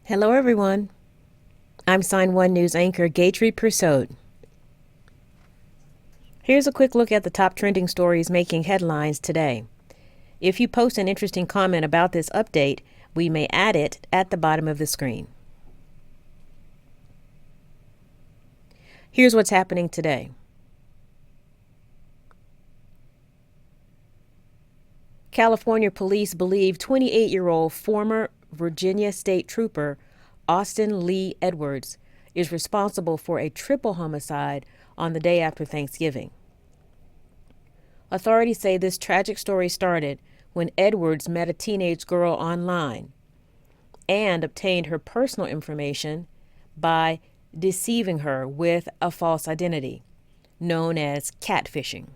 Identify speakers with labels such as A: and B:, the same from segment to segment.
A: Hello, everyone. I'm Sign1News anchor Gatry Persaud. Here's a quick look at the top trending stories making headlines today. If you post an interesting comment about this update, we may add it at the bottom of the screen. Here's what's happening today. California police believe 28-year-old former Virginia State Trooper Austin Lee Edwards is responsible for a triple homicide on the day after Thanksgiving. Authorities say this tragic story started when Edwards met a teenage girl online and obtained her personal information by deceiving her with a false identity, known as catfishing.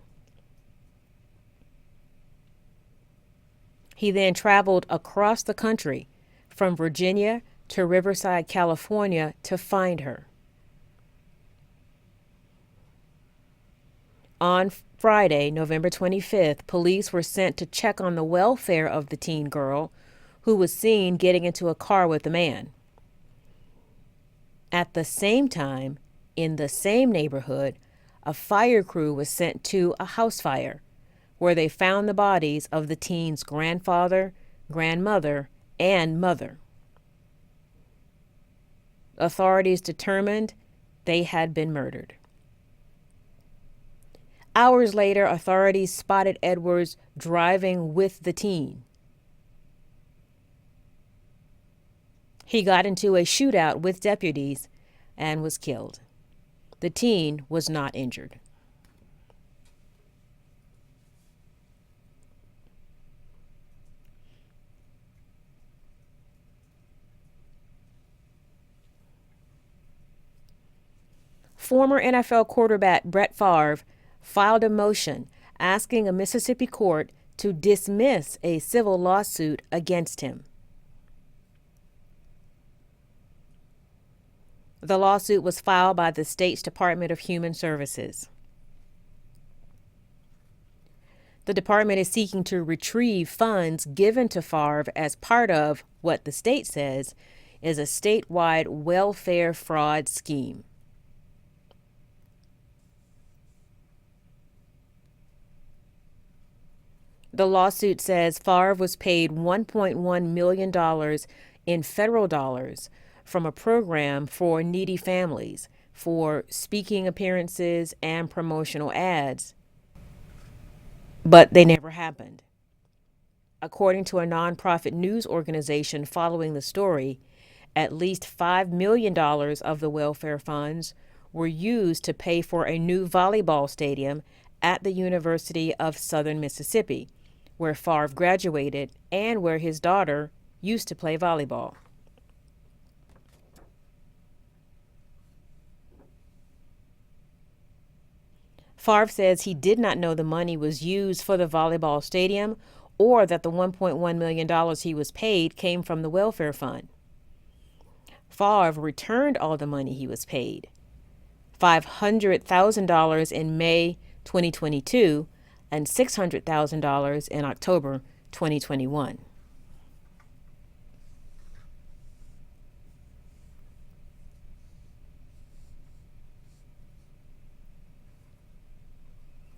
A: He then traveled across the country from Virginia to Riverside, California to find her. On Friday, November 25th, police were sent to check on the welfare of the teen girl who was seen getting into a car with a man. At the same time, in the same neighborhood, a fire crew was sent to a house fire where they found the bodies of the teen's grandfather, grandmother, and mother. Authorities determined they had been murdered. Hours later, authorities spotted Edwards driving with the teen. He got into a shootout with deputies and was killed. The teen was not injured. Former NFL quarterback Brett Favre filed a motion asking a Mississippi court to dismiss a civil lawsuit against him. The lawsuit was filed by the state's Department of Human Services. The department is seeking to retrieve funds given to Favre as part of what the state says is a statewide welfare fraud scheme. The lawsuit says Favre was paid $1.1 million in federal dollars from a program for needy families for speaking appearances and promotional ads, but they never happened. According to a nonprofit news organization following the story, at least $5 million of the welfare funds were used to pay for a new volleyball stadium at the University of Southern Mississippi, where Favre graduated and where his daughter used to play volleyball. Favre says he did not know the money was used for the volleyball stadium or that the $1.1 million he was paid came from the welfare fund. Favre returned all the money he was paid, $500,000 in May 2022 and $600,000 in October 2021.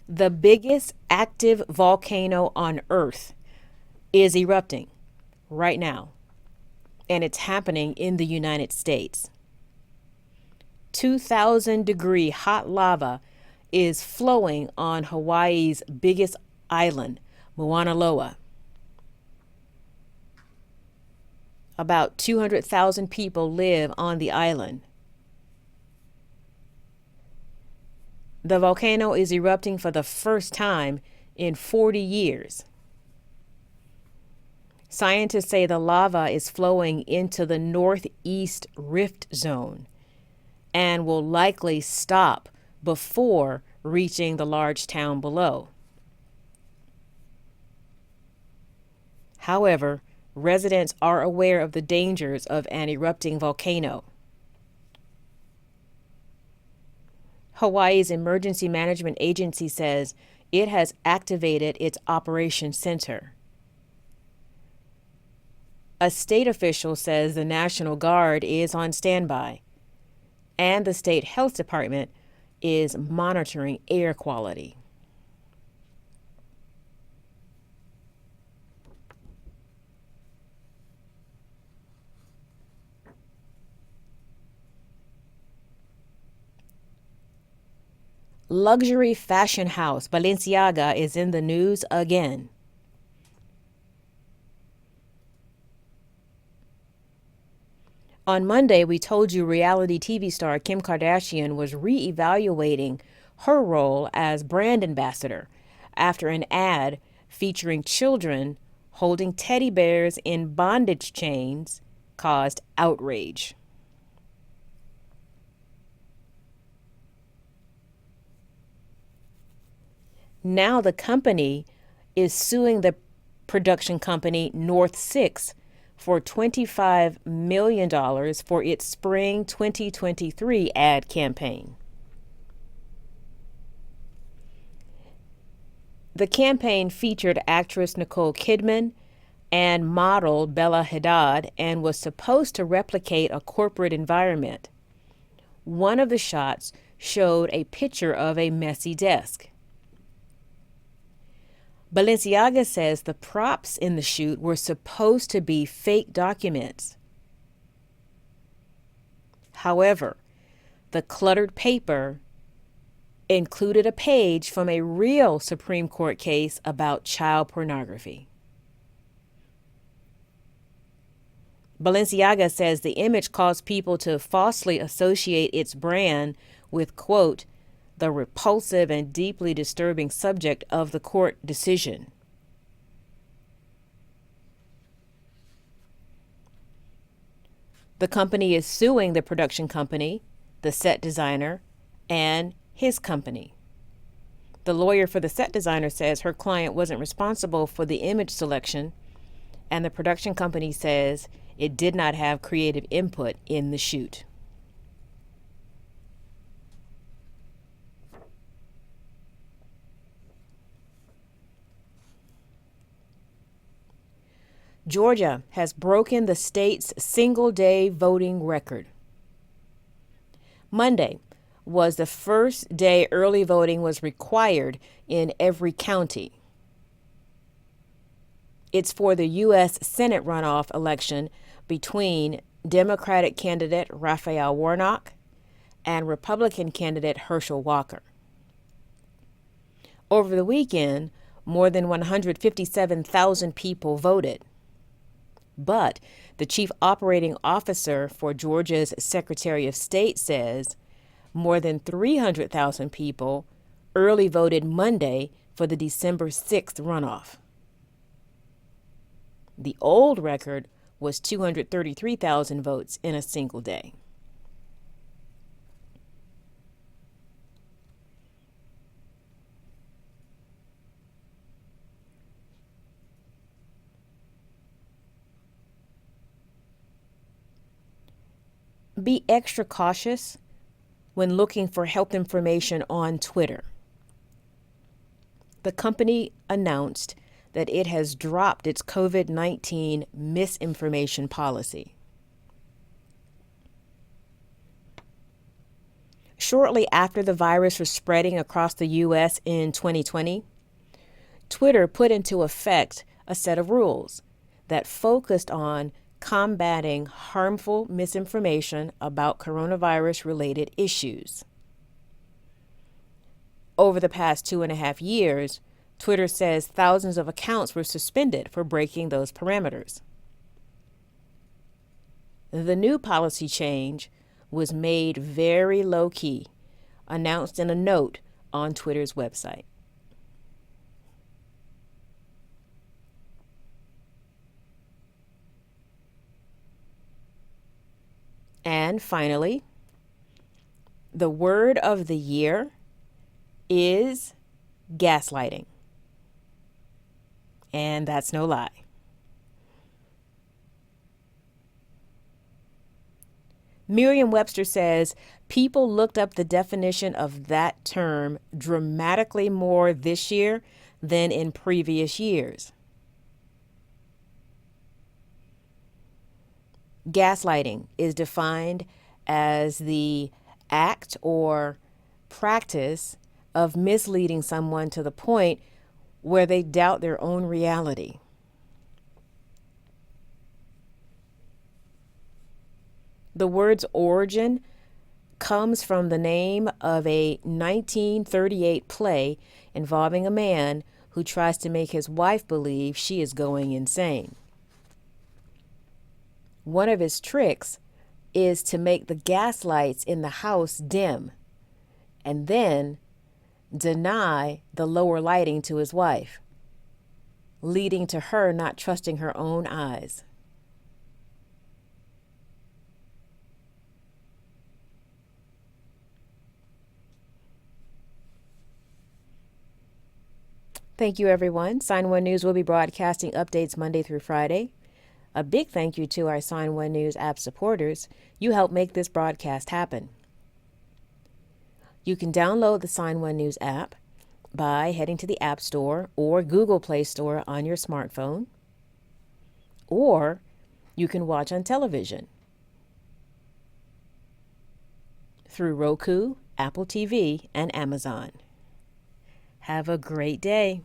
A: The biggest active volcano on Earth is erupting right now, and it's happening in the United States. 2,000-degree hot lava is flowing on Hawaii's biggest island, Mauna Loa. About 200,000 people live on the island. The volcano is erupting for the first time in 40 years. Scientists say the lava is flowing into the northeast rift zone and will likely stop before reaching the large town below. However, residents are aware of the dangers of an erupting volcano. Hawaii's Emergency Management Agency says it has activated its Operation Center. A state official says the National Guard is on standby, and the state health department is monitoring air quality. Luxury fashion house Balenciaga is in the news again. On Monday, we told you reality TV star Kim Kardashian was reevaluating her role as brand ambassador after an ad featuring children holding teddy bears in bondage chains caused outrage. Now the company is suing the production company North 6 for $25 million for its spring 2023 ad campaign. The campaign featured actress Nicole Kidman and model Bella Hadid and was supposed to replicate a corporate environment. One of the shots showed a picture of a messy desk. Balenciaga says the props in the shoot were supposed to be fake documents. However, the cluttered paper included a page from a real Supreme Court case about child pornography. Balenciaga says the image caused people to falsely associate its brand with, quote, the repulsive and deeply disturbing subject of the court decision. The company is suing the production company, the set designer, and his company. The lawyer for the set designer says her client wasn't responsible for the image selection, and the production company says it did not have creative input in the shoot. Georgia has broken the state's single-day voting record. Monday was the first day early voting was required in every county. It's for the U.S. Senate runoff election between Democratic candidate Raphael Warnock and Republican candidate Herschel Walker. Over the weekend, more than 157,000 people voted. But the chief operating officer for Georgia's Secretary of State says more than 300,000 people early voted Monday for the December 6th runoff. The old record was 233,000 votes in a single day. Be extra cautious when looking for health information on Twitter. The company announced that it has dropped its COVID-19 misinformation policy. Shortly after the virus was spreading across the U.S. in 2020, Twitter put into effect a set of rules that focused on combating harmful misinformation about coronavirus-related issues. Over the past 2.5 years, Twitter says thousands of accounts were suspended for breaking those parameters. The new policy change was made very low-key, announced in a note on Twitter's website. And finally, the word of the year is gaslighting. And that's no lie. Merriam Webster says people looked up the definition of that term dramatically more this year than in previous years. Gaslighting is defined as the act or practice of misleading someone to the point where they doubt their own reality. The word's origin comes from the name of a 1938 play involving a man who tries to make his wife believe she is going insane. One of his tricks is to make the gas lights in the house dim and then deny the lower lighting to his wife, leading to her not trusting her own eyes. Thank you, everyone. Sign1News will be broadcasting updates Monday through Friday. A big thank you to our Sign1News app supporters. You help make this broadcast happen. You can download the Sign1News app by heading to the App Store or Google Play Store on your smartphone, or you can watch on television through Roku, Apple TV, and Amazon. Have a great day.